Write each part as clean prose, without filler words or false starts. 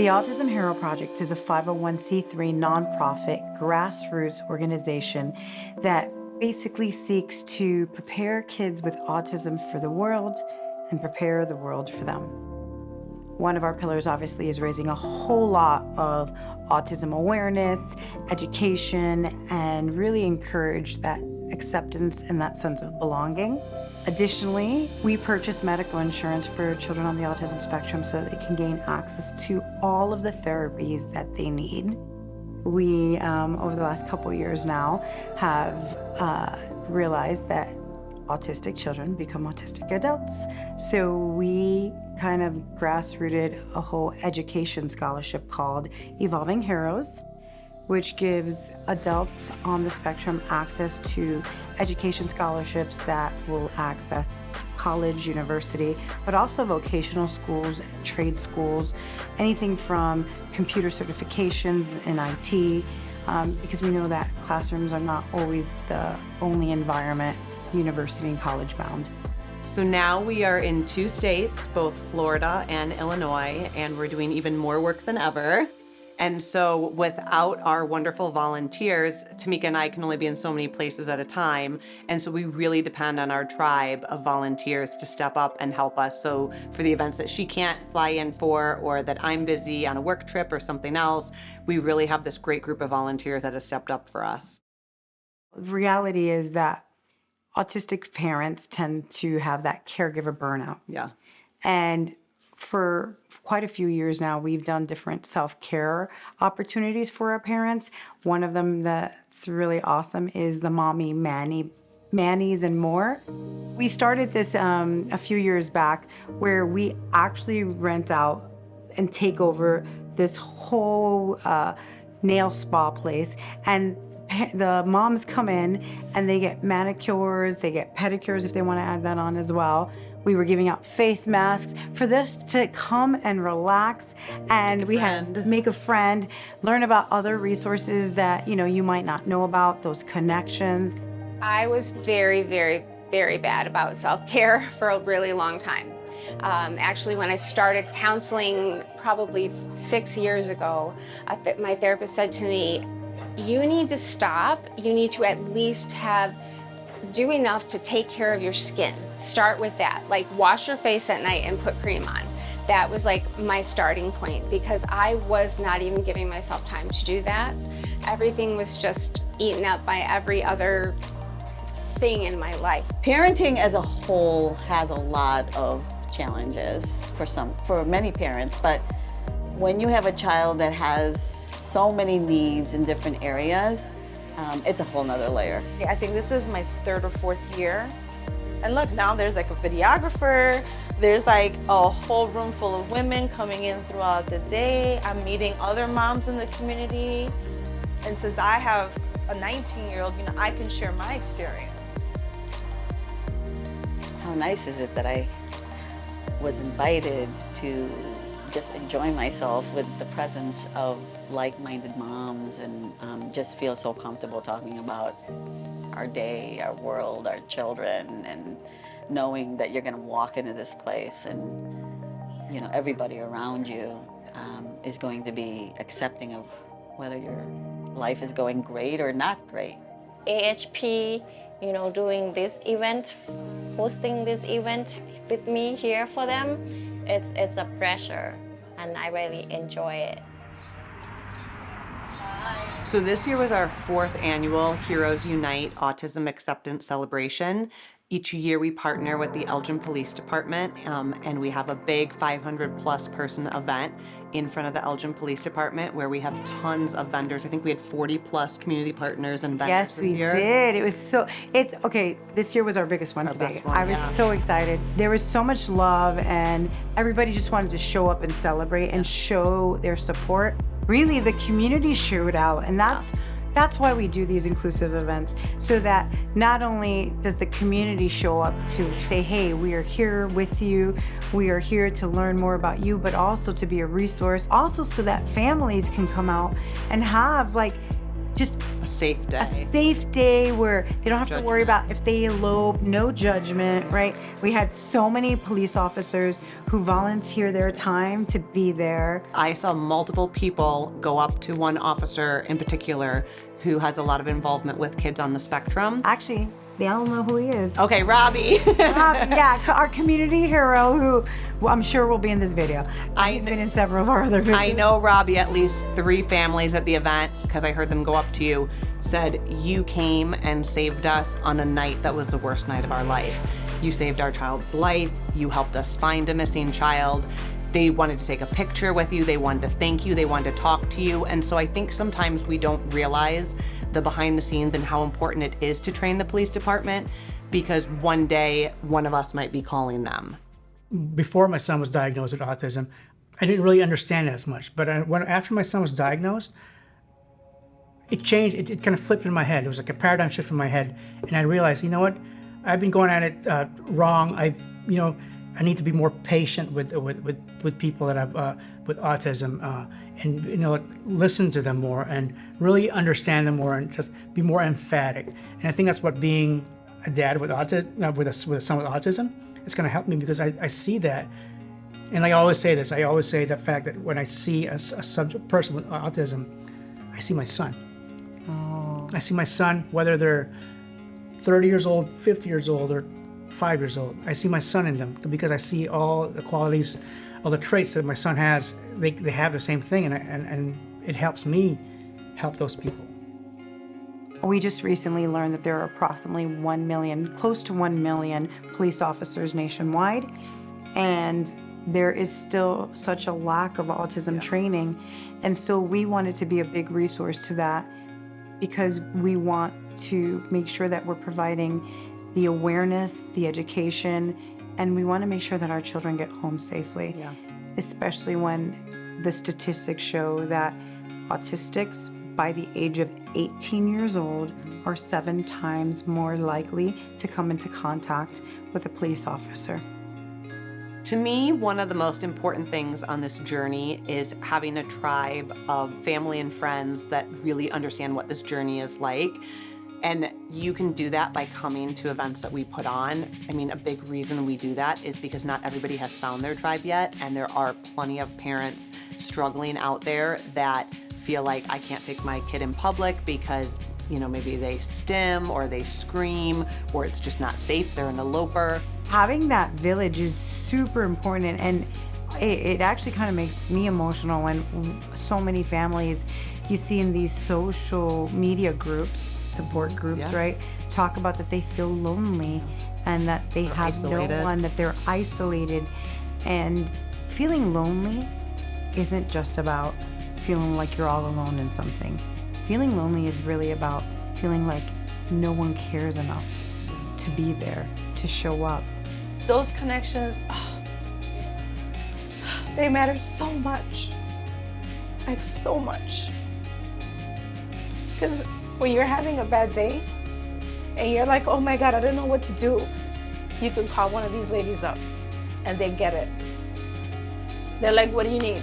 The Autism Hero Project is a 501c3 nonprofit grassroots organization that basically seeks to prepare kids with autism for the world and prepare the world for them. One of our pillars obviously is raising a whole lot of autism awareness, education, and really encourage that acceptance and that sense of belonging. Additionally, we purchase medical insurance for children on the autism spectrum so that they can gain access to all of the therapies that they need. We, over the last couple years now, have realized that autistic children become autistic adults. So we kind of grassrooted a whole education scholarship called Evolving Heroes, which gives adults on the spectrum access to education scholarships that will access college, university, but also vocational schools, trade schools, anything from computer certifications in IT, because we know that classrooms are not always the only environment, university and college bound. So now we are in 2 states, both Florida and Illinois, and we're doing even more work than ever. And so without our wonderful volunteers, Tamika and I can only be in so many places at a time. And so we really depend on our tribe of volunteers to step up and help us. So for the events that she can't fly in for, or that I'm busy on a work trip or something else, we really have this great group of volunteers that have stepped up for us. The reality is that autistic parents tend to have that caregiver burnout. Yeah. And for quite a few years now, we've done different self-care opportunities for our parents. One of them that's really awesome is the Mommy Mannies and More. We started this a few years back where we actually rent out and take over this whole nail spa place, and the moms come in and they get manicures, they get pedicures if they want to add that on as well. We were giving out face masks for this to come and relax, and we had make a friend, learn about other resources that you might not know about, those connections. I was very, very, very bad about self-care for a really long time. Actually, when I started counseling probably 6 years ago, my therapist said to me, you need to stop. You need to at least do enough to take care of your skin. Start with that. Like, wash your face at night and put cream on. That was like my starting point, because I was not even giving myself time to do that. Everything was just eaten up by every other thing in my life. Parenting as a whole has a lot of challenges for many parents, but when you have a child that has so many needs in different areas, it's a whole nother layer. I think this is my 3rd or 4th year. And look, now there's like a videographer, there's like a whole room full of women coming in throughout the day. I'm meeting other moms in the community. And since I have a 19-year-old, I can share my experience. How nice is it that I was invited to just enjoy myself with the presence of like-minded moms, and just feel so comfortable talking about our day, our world, our children, and knowing that you're going to walk into this place and everybody around you is going to be accepting of whether your life is going great or not great. AHP, doing this event, hosting this event with me here for them, it's a pleasure, and I really enjoy it. So this year was our 4th annual Heroes Unite Autism Acceptance Celebration. Each year we partner with the Elgin Police Department, and we have a big 500+ person event in front of the Elgin Police Department where we have tons of vendors. I think we had 40+ community partners and vendors this year. Yes, we did. It was okay, this year was our biggest one today. I was so excited. There was so much love, and everybody just wanted to show up and celebrate and show their support. Really, the community showed out, and that's why we do these inclusive events, so that not only does the community show up to say, hey, we are here with you, we are here to learn more about you, but also to be a resource, also so that families can come out and have just A safe day. a safe day where they don't have to worry about if they elope, no judgment, right? We had so many police officers who volunteer their time to be there. I saw multiple people go up to one officer in particular who has a lot of involvement with kids on the spectrum. Actually, they all know who he is. Okay, Robbie. Yeah, our community hero who well, I'm sure will be in this video. He's been in several of our other videos. I know Robbie, at least 3 families at the event, because I heard them go up to you, said you came and saved us on a night that was the worst night of our life. You saved our child's life. You helped us find a missing child. They wanted to take a picture with you. They wanted to thank you. They wanted to talk to you. And so I think sometimes we don't realize the behind the scenes and how important it is to train the police department, because one day one of us might be calling them. Before my son was diagnosed with autism, I didn't really understand it as much. But after my son was diagnosed, it changed. It kind of flipped in my head. It was like a paradigm shift in my head. And I realized, you know what? I've been going at it wrong. I need to be more patient with people that have with autism, and listen to them more and really understand them more and just be more emphatic. And I think that's what being a dad with autism, with a son with autism, is going to help me, because I see that. And I always say this. I always say the fact that when I see a person with autism, I see my son. Oh. I see my son, whether they're 30 years old, 50 years old, or 5 years old. I see my son in them, because I see all the qualities, all the traits that my son has. They have the same thing, and it helps me help those people. We just recently learned that there are approximately 1 million, close to 1 million police officers nationwide, and there is still such a lack of autism training. And so we wanted to be a big resource to that, because we want to make sure that we're providing the awareness, the education, and we want to make sure that our children get home safely. Yeah. Especially when the statistics show that autistics by the age of 18 years old are 7 times more likely to come into contact with a police officer. To me, one of the most important things on this journey is having a tribe of family and friends that really understand what this journey is like. And you can do that by coming to events that we put on. I mean, a big reason we do that is because not everybody has found their tribe yet, and there are plenty of parents struggling out there that feel like, I can't take my kid in public because, maybe they stim or they scream, or it's just not safe, they're an eloper. Having that village is super important, and it actually kind of makes me emotional when so many families you see in these social media groups, support groups, right, talk about that they feel lonely and that they have isolated. no one, that they're isolated. And feeling lonely isn't just about feeling like you're all alone in something. Feeling lonely is really about feeling like no one cares enough to be there, to show up. Those connections, they matter so much. Like, so much. Because when you're having a bad day and you're like, oh my God, I don't know what to do, you can call one of these ladies up and they get it. They're like, what do you need?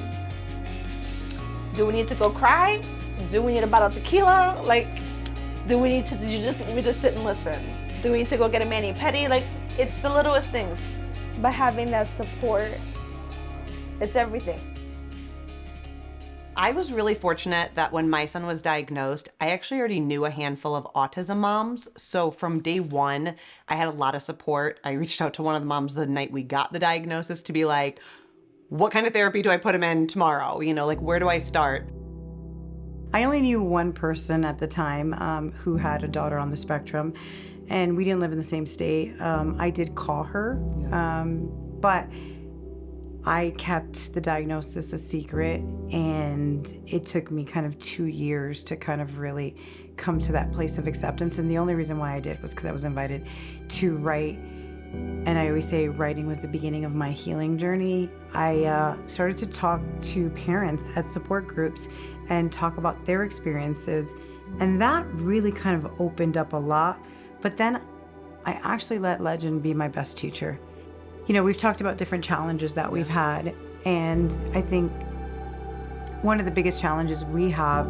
Do we need to go cry? Do we need a bottle of tequila? Like, do you just need me to sit and listen? Do we need to go get a mani-pedi? Like, it's the littlest things. But having that support, it's everything. I was really fortunate that when my son was diagnosed, I actually already knew a handful of autism moms. So from day one, I had a lot of support. I reached out to one of the moms the night we got the diagnosis to be like, what kind of therapy do I put him in tomorrow? Like, where do I start? I only knew one person at the time who had a daughter on the spectrum, and we didn't live in the same state. I did call her, but I kept the diagnosis a secret, and it took me kind of 2 years to kind of really come to that place of acceptance. And the only reason why I did was because I was invited to write. And I always say writing was the beginning of my healing journey. I started to talk to parents at support groups and talk about their experiences. And that really kind of opened up a lot. But then I actually let Legend be my best teacher. We've talked about different challenges that we've had. And I think one of the biggest challenges we have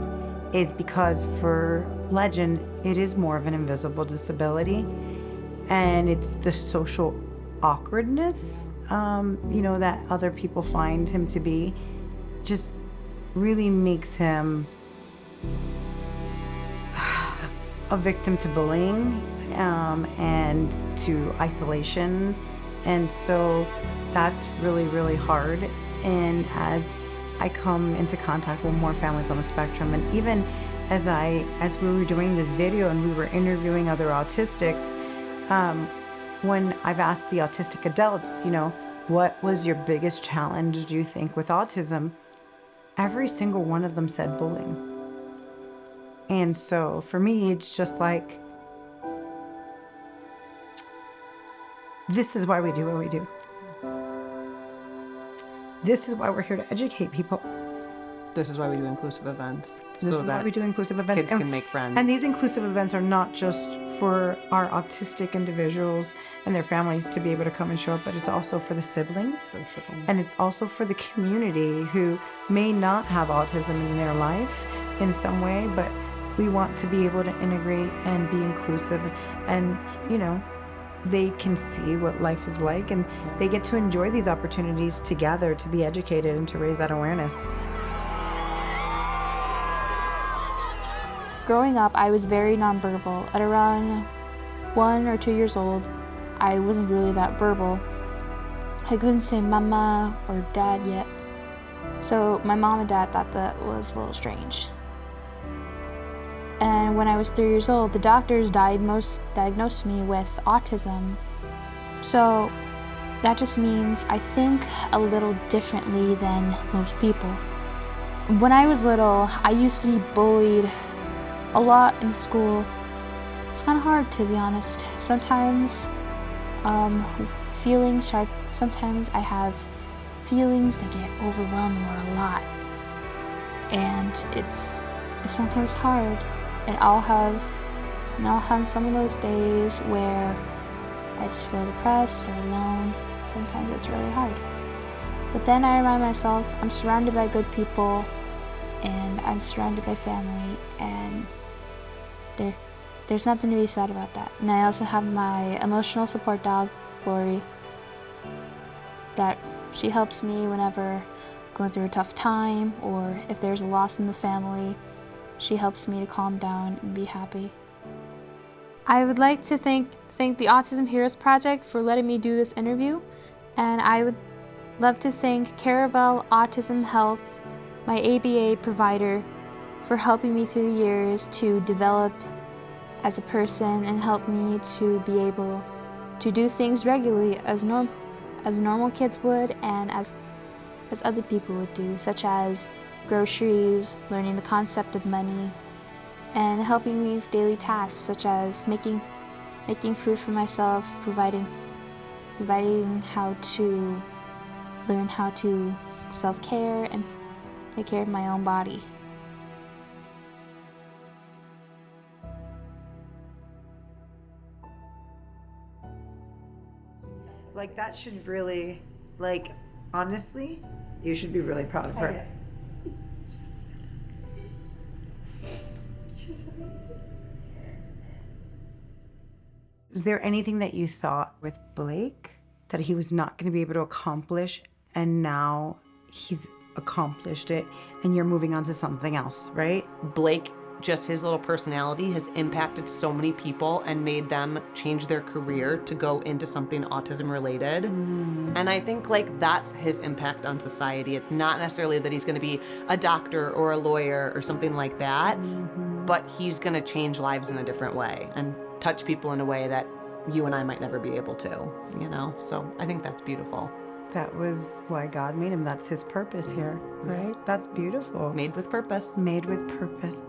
is because for Legend, it is more of an invisible disability. And it's the social awkwardness, that other people find him to be, just really makes him a victim to bullying and to isolation. And so that's really, really hard. And as I come into contact with more families on the spectrum, and even as we were doing this video and we were interviewing other autistics, when I've asked the autistic adults, what was your biggest challenge, do you think, with autism? Every single one of them said bullying. And so for me, it's just like, this is why we do what we do. This is why we're here to educate people. This is why we do inclusive events. This is why we do inclusive events. Kids can make friends. And these inclusive events are not just for our autistic individuals and their families to be able to come and show up, but it's also for the siblings. And it's also for the community who may not have autism in their life in some way, but we want to be able to integrate and be inclusive, and they can see what life is like, and they get to enjoy these opportunities together to be educated and to raise that awareness. Growing up, I was very nonverbal. At around 1 or 2 years old, I wasn't really that verbal. I couldn't say mama or dad yet. So my mom and dad thought that was a little strange. And when I was 3 years old, the doctors diagnosed me with autism. So that just means I think a little differently than most people. When I was little, I used to be bullied a lot in school. It's kind of hard, to be honest. Sometimes sometimes I have feelings that get overwhelming or a lot. And it's sometimes hard. And I'll have some of those days where I just feel depressed or alone. Sometimes it's really hard. But then I remind myself I'm surrounded by good people and I'm surrounded by family, and there's nothing to be sad about that. And I also have my emotional support dog, Glory, that she helps me whenever going through a tough time, or if there's a loss in the family, she helps me to calm down and be happy. I would like to thank the Autism Heroes Project for letting me do this interview, and I would love to thank Caravel Autism Health, my ABA provider, for helping me through the years to develop as a person and help me to be able to do things regularly as normal kids would, and as other people would do, such as groceries, learning the concept of money, and helping me with daily tasks such as making food for myself, providing how to learn how to self-care and take care of my own body. Like, that should really, honestly, you should be really proud of her. Is there anything that you thought with Blake that he was not going to be able to accomplish, and now he's accomplished it and you're moving on to something else, right? Blake, just his little personality has impacted so many people and made them change their career to go into something autism related. And I think that's his impact on society. It's not necessarily that he's going to be a doctor or a lawyer or something like that, but he's going to change lives in a different way and touch people in a way that you and I might never be able to, So I think that's beautiful. That was why God made him. That's his purpose here, right? That's beautiful. Made with purpose. Made with purpose.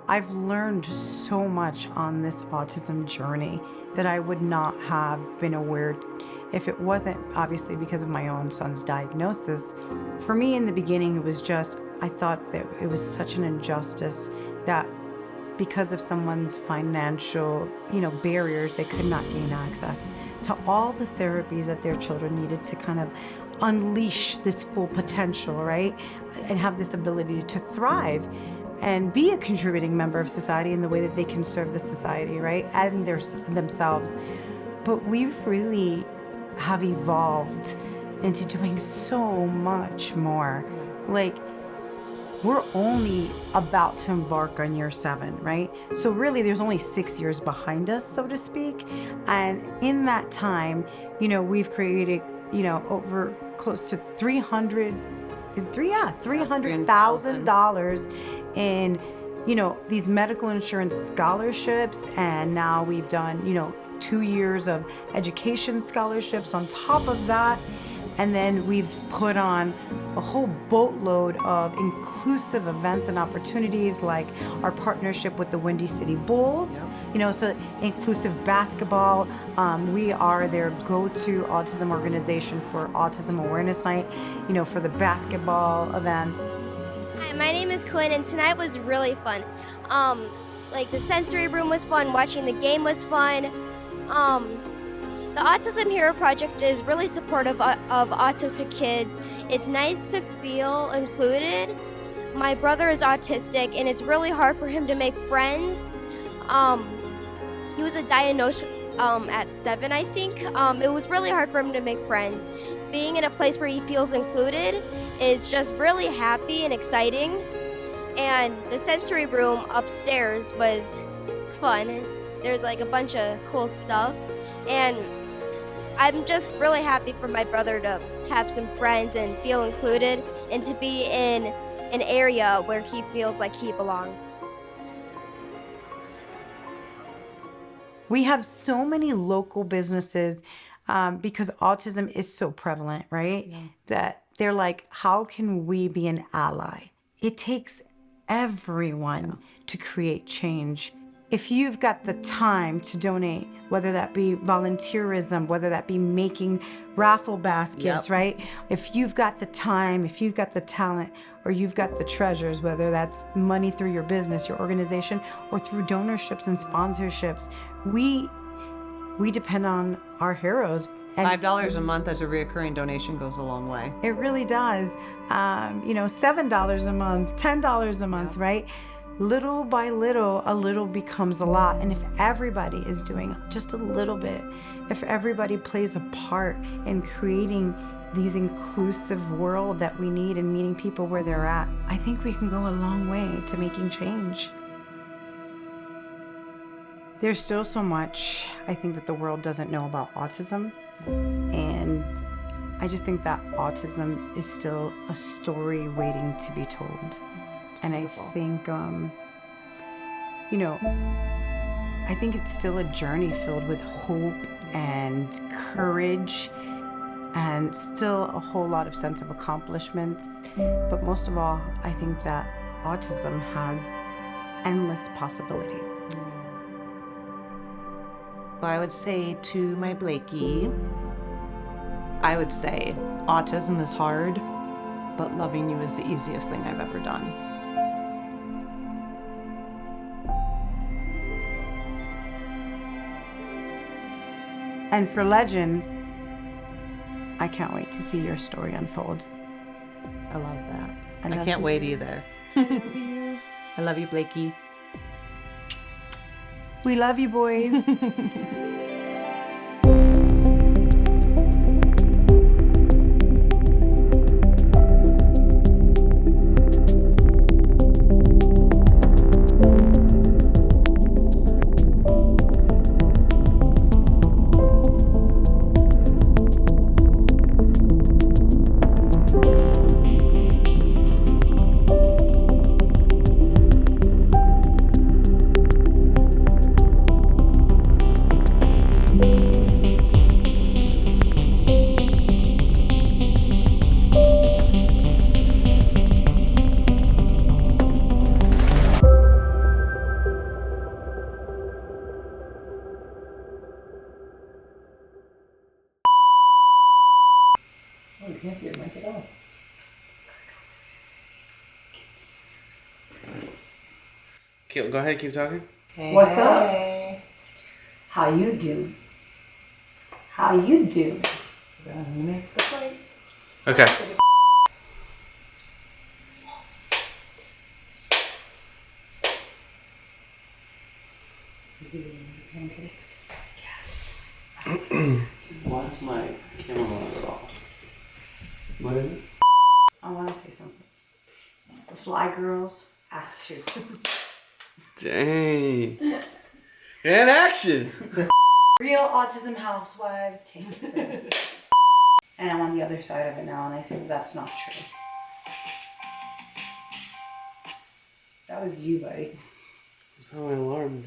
I've learned so much on this autism journey that I would not have been aware if it wasn't obviously because of my own son's diagnosis. For me in the beginning, it was just, I thought that it was such an injustice that because of someone's financial, barriers, they could not gain access to all the therapies that their children needed to kind of unleash this full potential, right? And have this ability to thrive. and be a contributing member of society in the way that they can serve the society, right? And themselves. But we've really have evolved into doing so much more. Like, we're only about to embark on year 7, right? So really there's only 6 years behind us, so to speak. And in that time, we've created, over close to $300,000 in, these medical insurance scholarships. And now we've done, 2 years of education scholarships on top of that. And then we've put on a whole boatload of inclusive events and opportunities, like our partnership with the Windy City Bulls, so inclusive basketball. We are their go-to autism organization for Autism Awareness Night, for the basketball events. Hi, my name is Quinn, and tonight was really fun. The sensory room was fun, watching the game was fun. The Autism Hero Project is really supportive of autistic kids. It's nice to feel included. My brother is autistic, and it's really hard for him to make friends. He was diagnosed at 7, I think. It was really hard for him to make friends. Being in a place where he feels included is just really happy and exciting. And the sensory room upstairs was fun. There's a bunch of cool stuff. And I'm just really happy for my brother to have some friends and feel included, and to be in an area where he feels like he belongs. We have so many local businesses because autism is so prevalent, right? Yeah. That they're like, how can we be an ally? It takes everyone to create change. If you've got the time to donate, whether that be volunteerism, whether that be making raffle baskets, right? If you've got the time, if you've got the talent, or you've got the treasures, whether that's money through your business, your organization, or through donorships and sponsorships, we depend on our heroes. And $5 a month as a reoccurring donation goes a long way. It really does. $7 a month, $10 a month, right? Little by little, a little becomes a lot. And if everybody is doing just a little bit, if everybody plays a part in creating these inclusive world that we need and meeting people where they're at, I think we can go a long way to making change. There's still so much, I think, that the world doesn't know about autism. And I just think that autism is still a story waiting to be told. And I think, I think it's still a journey filled with hope and courage, and still a whole lot of sense of accomplishments. But most of all, I think that autism has endless possibilities. Well, I would say to my Blakey, I would say autism is hard, but loving you is the easiest thing I've ever done. And for Legend, I can't wait to see your story unfold. I love that. I love can't you. wait either. I love you. I love you, Blakey. We love you, boys. Go ahead, keep talking. What's up? How you do? How you do? Okay. Why is my camera monitor off? What is it? I want to say something. The Fly Girls Act 2. Dang. And action. Real Autism Housewives take it. And I'm on the other side of it now, and I say that's not true. That was you, buddy. What's on my alarm?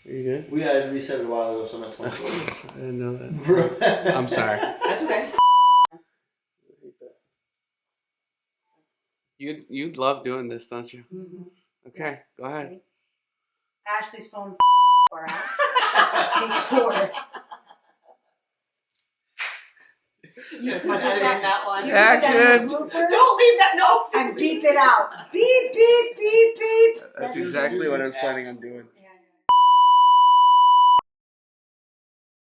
Are you good? We had it reset a while ago, so I'm at 24. I didn't know that. Bro. I'm sorry. That's okay. You love doing this, don't you? Mm-hmm. Okay, go ahead. Ashley's phone far out. Take 4. You can put that one. Action! Don't leave that note. and beep it out. Beep, beep, beep, beep. That's exactly what I was planning on doing. Yeah.